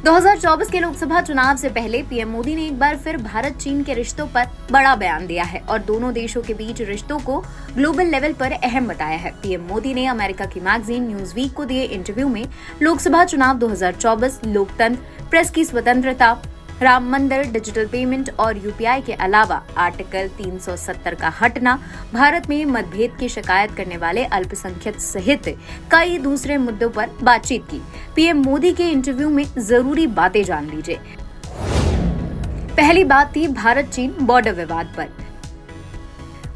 2024 के लोकसभा चुनाव से पहले पीएम मोदी ने एक बार फिर भारत चीन के रिश्तों पर बड़ा बयान दिया है और दोनों देशों के बीच रिश्तों को ग्लोबल लेवल पर अहम बताया है। पीएम मोदी ने अमेरिका की मैगजीन न्यूज़वीक को दिए इंटरव्यू में लोकसभा चुनाव 2024, लोकतंत्र, प्रेस की स्वतंत्रता, राम मंदिर, डिजिटल पेमेंट और यूपीआई के अलावा आर्टिकल 370 का हटना, भारत में मतभेद की शिकायत करने वाले अल्पसंख्यक सहित कई दूसरे मुद्दों पर बातचीत की। पीएम मोदी के इंटरव्यू में जरूरी बातें जान लीजिए। पहली बात थी भारत चीन बॉर्डर विवाद पर।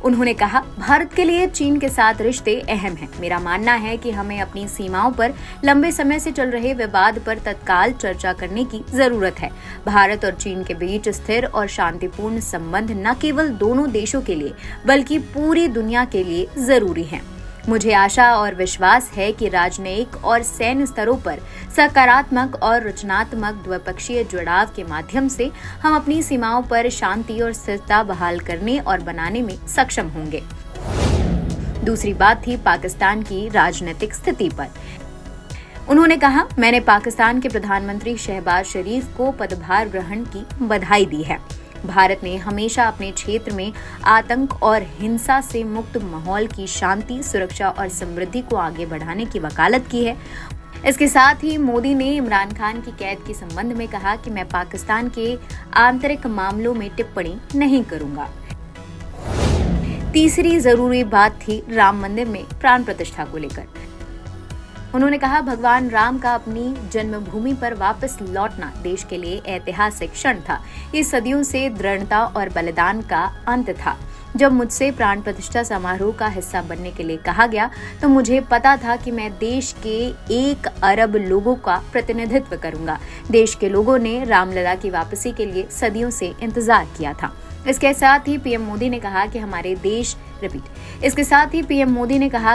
उन्होंने कहा, भारत के लिए चीन के साथ रिश्ते अहम हैं। मेरा मानना है कि हमें अपनी सीमाओं पर लंबे समय से चल रहे विवाद पर तत्काल चर्चा करने की जरूरत है। भारत और चीन के बीच स्थिर और शांतिपूर्ण संबंध न केवल दोनों देशों के लिए बल्कि पूरी दुनिया के लिए जरूरी हैं। मुझे आशा और विश्वास है कि राजनयिक और सैन्य स्तरों पर सकारात्मक और रचनात्मक द्विपक्षीय जुड़ाव के माध्यम से हम अपनी सीमाओं पर शांति और स्थिरता बहाल करने और बनाने में सक्षम होंगे। दूसरी बात थी पाकिस्तान की राजनीतिक स्थिति पर। उन्होंने कहा, मैंने पाकिस्तान के प्रधानमंत्री शहबाज शरीफ को पदभार ग्रहण की बधाई दी है। भारत ने हमेशा अपने क्षेत्र में आतंक और हिंसा से मुक्त माहौल की शांति, सुरक्षा और समृद्धि को आगे बढ़ाने की वकालत की है। इसके साथ ही मोदी ने इमरान खान की कैद के संबंध में कहा कि मैं पाकिस्तान के आंतरिक मामलों में टिप्पणी नहीं करूंगा। तीसरी जरूरी बात थी राम मंदिर में प्राण प्रतिष्ठा को लेकर। उन्होंने कहा, भगवान राम का अपनी जन्मभूमि पर वापस लौटना देश के लिए ऐतिहासिक क्षण था। ये सदियों से दृढ़ता और बलिदान का अंत था। जब मुझसे प्राण प्रतिष्ठा समारोह का हिस्सा बनने के लिए कहा गया तो मुझे पता था कि मैं देश के 1 अरब लोगों का प्रतिनिधित्व करूंगा। देश के लोगों ने रामलला की वापसी के लिए सदियों से इंतजार किया था। इसके साथ ही पीएम मोदी ने कहा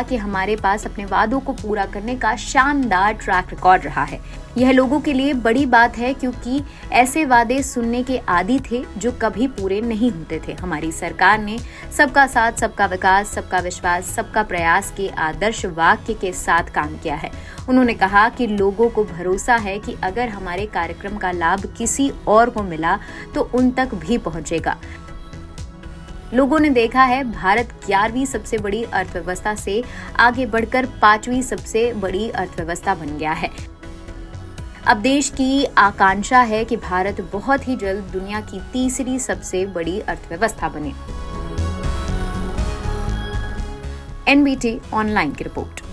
कि हमारे पास अपने वादों को पूरा करने का शानदार ट्रैक रिकॉर्ड रहा है। यह लोगों के लिए बड़ी बात है क्योंकि ऐसे वादे सुनने के आदी थे जो कभी पूरे नहीं होते थे। हमारी सरकार ने सबका साथ, सबका विकास, सबका विश्वास, सबका प्रयास के आदर्श वाक्य के साथ काम किया है। उन्होंने कहा कि लोगों को भरोसा है कि अगर हमारे कार्यक्रम का लाभ किसी और को मिला तो उन तक भी पहुंचेगा। लोगों ने देखा है, भारत 11वीं सबसे बड़ी अर्थव्यवस्था से आगे बढ़कर 5वीं सबसे बड़ी अर्थव्यवस्था बन गया है। अब देश की आकांक्षा है कि भारत बहुत ही जल्द दुनिया की तीसरी सबसे बड़ी अर्थव्यवस्था बने। NBT ऑनलाइन की रिपोर्ट।